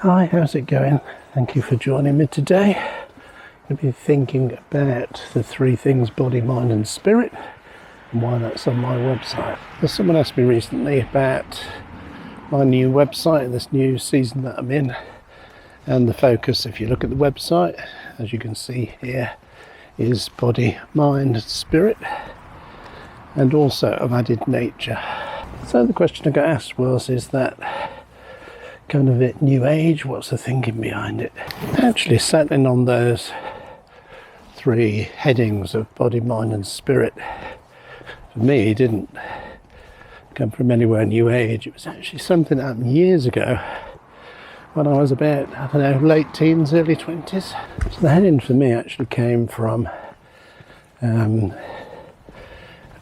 Hi, how's it going? Thank you for joining me today. I'll be thinking about the three things: body, mind and spirit, and why that's on my website. Someone asked me recently about my new website, this new season that I'm in, and the focus, if you look at the website, as you can see here, is body, mind, spirit, and also I've added nature. So the question I got asked was, is that kind of it new age? What's the thinking behind it? Actually, settling on those three headings of body, mind and spirit, for me, it didn't come from anywhere new age. It was actually something that happened years ago when I was about, late teens, early 20s. So the heading for me actually came from when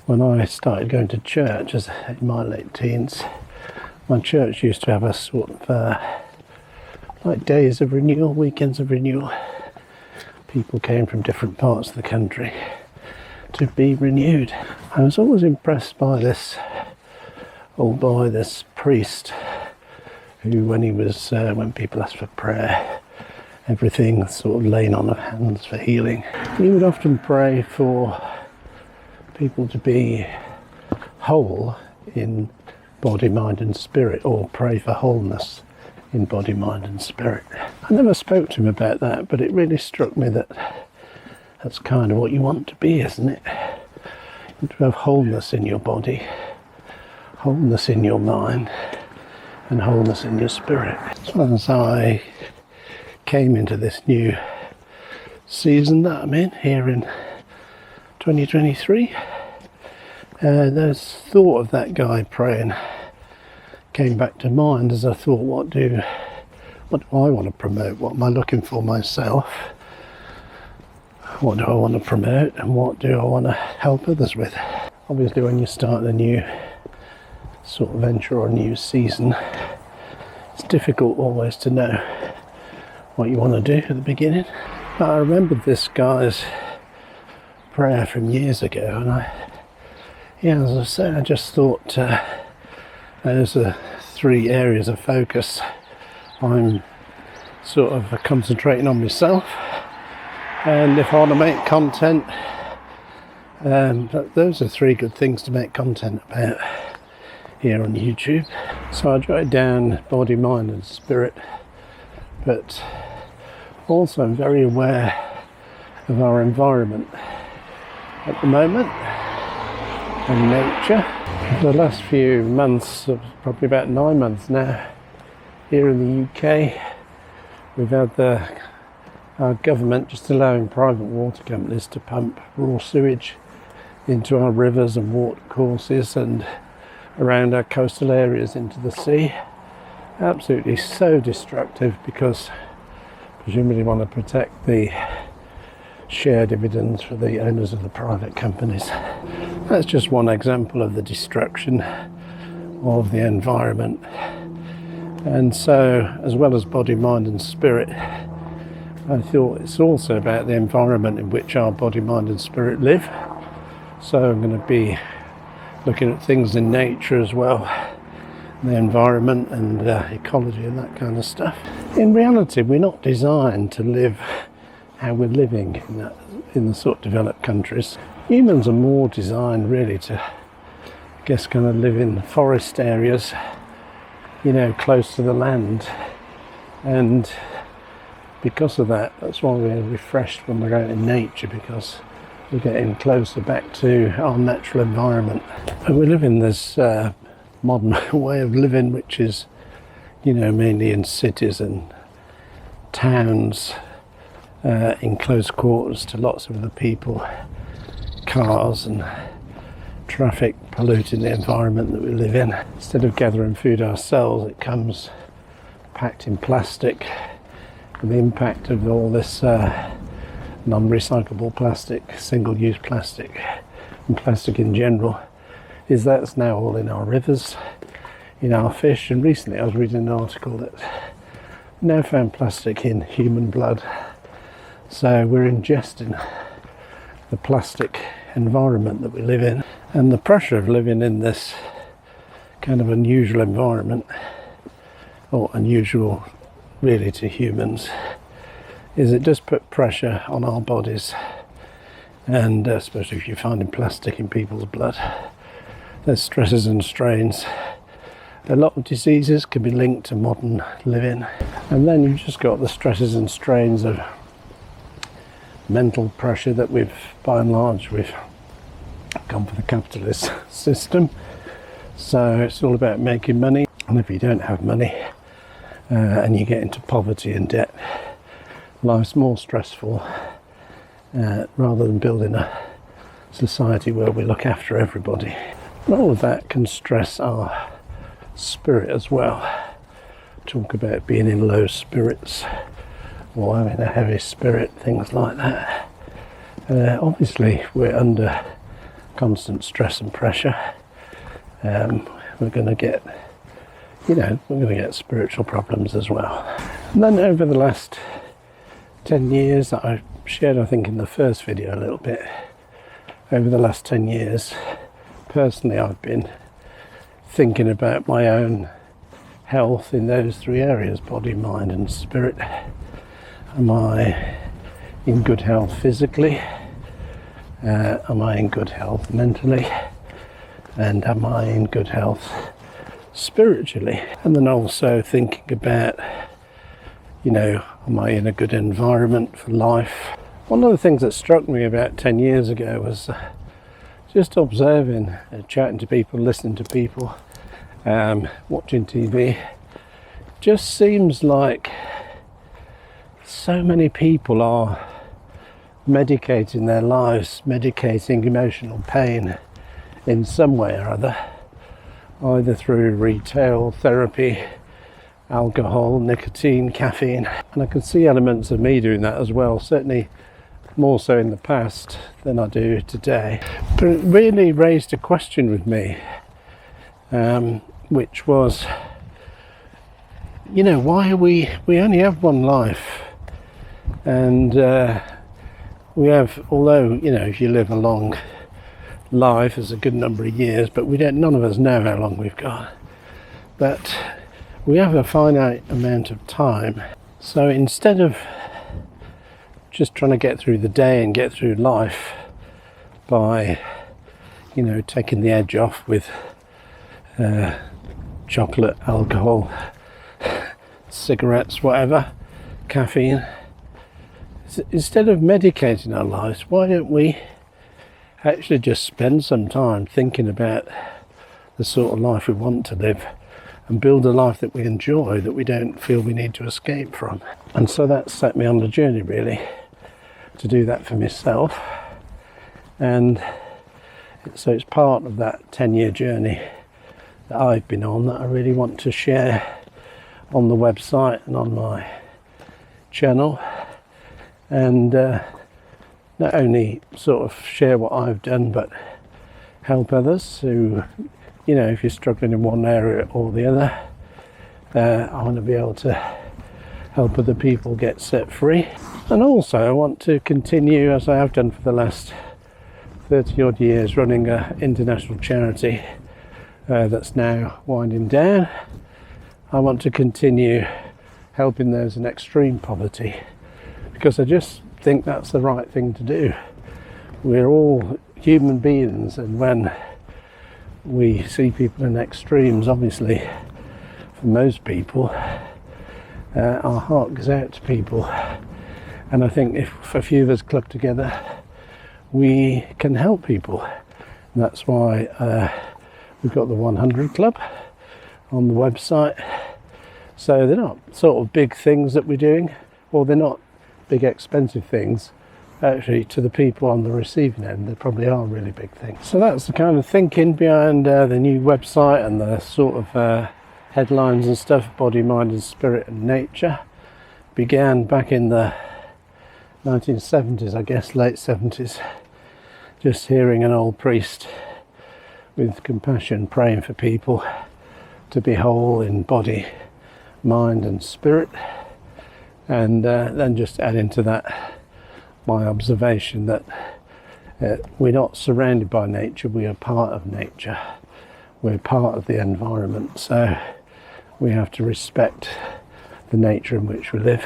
I started going to church in my late teens. My church used to have a sort of like days of renewal, weekends of renewal. People came from different parts of the country to be renewed. I was always impressed by this old boy, this priest, who when people asked for prayer, everything sort of laying on of hands for healing. He would often pray for people to be whole in body, mind and spirit, or pray for wholeness in body, mind and spirit. I never spoke to him about that, but it really struck me that that's kind of what you want to be, isn't it? You want to have wholeness in your body, wholeness in your mind, and wholeness in your spirit. So as I came into this new season that I'm in here in 2023, there's thought of that guy praying came back to mind as I thought, what do I want to promote? What am I looking for myself? What do I want to promote, and what do I want to help others with? Obviously, when you start a new sort of venture or a new season, it's difficult always to know what you want to do at the beginning. But I remembered this guy's prayer from years ago, and as I said, I just thought those are three areas of focus. I'm sort of concentrating on myself, and if I want to make content, those are three good things to make content about here on YouTube. So I jotted down body, mind and spirit, but also I'm very aware of our environment at the moment and nature. For the last few months, probably about 9 months now, here in the UK, we've had our government just allowing private water companies to pump raw sewage into our rivers and water courses and around our coastal areas into the sea. Absolutely so destructive, because presumably they want to protect the share dividends for the owners of the private companies. That's just one example of the destruction of the environment. And so, as well as body, mind and spirit, I thought it's also about the environment in which our body, mind and spirit live. So I'm going to be looking at things in nature as well, the environment and ecology and that kind of stuff. In reality, we're not designed to live how we're living in the sort of developed countries. Humans are more designed really to, kind of live in forest areas, close to the land. And because of that, that's why we're refreshed when we're out in nature, because we're getting closer back to our natural environment. But we live in this modern way of living, which is, mainly in cities and towns, in close quarters to lots of other people, cars and traffic polluting the environment that we live in. Instead of gathering food ourselves, it comes packed in plastic. And the impact of all this non-recyclable plastic, single-use plastic, and plastic in general, is that's now all in our rivers, in our fish. And recently I was reading an article that now found plastic in human blood. So we're ingesting the plastic environment that we live in, and the pressure of living in this kind of unusual environment, or unusual really to humans is it does put pressure on our bodies, and especially if you're finding plastic in people's blood, there's stresses and strains. A lot of diseases can be linked to modern living, and then you've just got the stresses and strains of mental pressure that by and large we've gone for the capitalist system. So it's all about making money, and if you don't have money and you get into poverty and debt, life's more stressful rather than building a society where we look after everybody. And all of that can stress our spirit as well. Talk about being in low spirits or having a heavy spirit, things like that. Obviously we're under constant stress and pressure. We're going to get spiritual problems as well. And then over the last 10 years that I shared, I think in the first video a little bit, over the last 10 years personally I've been thinking about my own health in those three areas: body, mind and spirit. Am I in good health physically? Am I in good health mentally? And am I in good health spiritually? And then also thinking about, am I in a good environment for life? One of the things that struck me about 10 years ago was just observing, chatting to people, listening to people, watching TV. Just seems like so many people are medicating their lives, medicating emotional pain in some way or other, either through retail therapy, alcohol, nicotine, caffeine. And I can see elements of me doing that as well, certainly more so in the past than I do today. But it really raised a question with me, which was, why we only have one life, and we have, although if you live a long life, it's a good number of years, but none of us know how long we've got, but we have a finite amount of time. So instead of just trying to get through the day and get through life by taking the edge off with chocolate, alcohol, cigarettes, whatever, caffeine, instead of medicating our lives, why don't we actually just spend some time thinking about the sort of life we want to live and build a life that we enjoy, that we don't feel we need to escape from? And so that set me on the journey, really, to do that for myself. And so it's part of that 10-year journey that I've been on that I really want to share on the website and on my channel, and not only sort of share what I've done, but help others who, if you're struggling in one area or the other, I want to be able to help other people get set free. And also I want to continue, as I have done for the last 30 odd years, running an international charity that's now winding down. I want to continue helping those in extreme poverty, because I just think that's the right thing to do. We're all human beings, and when we see people in extremes, obviously for most people our heart goes out to people, and I think if a few of us club together we can help people. And that's why we've got the 100 Club on the website. So they're not sort of big things that we're doing, or they're not big expensive things. Actually, to the people on the receiving end, they probably are really big things. So that's the kind of thinking behind the new website and the sort of headlines and stuff. Body, mind and spirit and nature began back in the 1970s, I guess, late 70s, just hearing an old priest with compassion praying for people to be whole in body, mind and spirit, and then just adding to that my observation that we're not surrounded by nature, we are part of nature, we're part of the environment, so we have to respect the nature in which we live.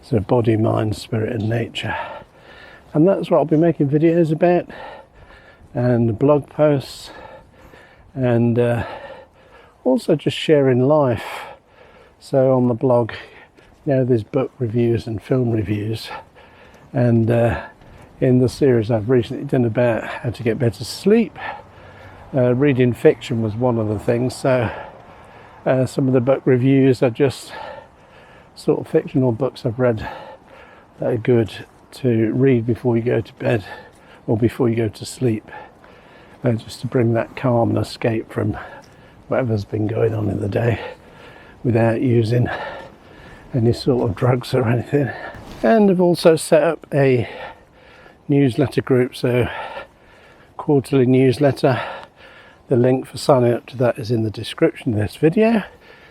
So body, mind, spirit and nature. And that's what I'll be making videos about, and blog posts, and also just sharing life. So on the blog, there's book reviews and film reviews, and in the series I've recently done about how to get better sleep, reading fiction was one of the things. So some of the book reviews are just sort of fictional books I've read that are good to read before you go to bed or before you go to sleep, just to bring that calm and escape from whatever's been going on in the day without using any sort of drugs or anything. And I've also set up a newsletter group, so quarterly newsletter. The link for signing up to that is in the description of this video.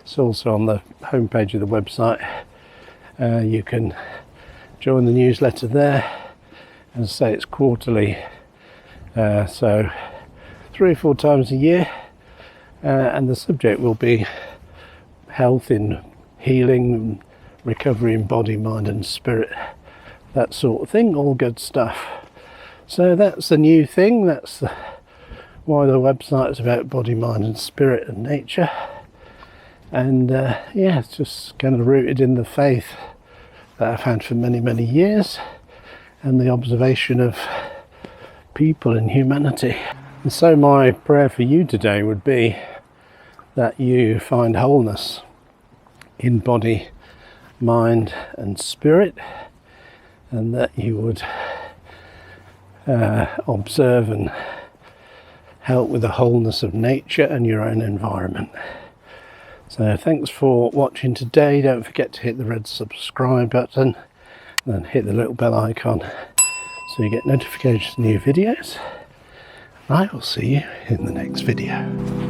It's also on the homepage of the website. You can join the newsletter there, and say it's quarterly, so 3 or 4 times a year, and the subject will be health in healing, recovery in body, mind and spirit, that sort of thing, all good stuff. So that's the new thing. That's why the website is about body, mind and spirit and nature. And it's just kind of rooted in the faith that I've had for many years, and the observation of people and humanity. And so my prayer for you today would be that you find wholeness in body, mind and spirit, and that you would observe and help with the wholeness of nature and your own environment. So thanks for watching today. Don't forget to hit the red subscribe button and hit the little bell icon so you get notifications of new videos. I will see you in the next video.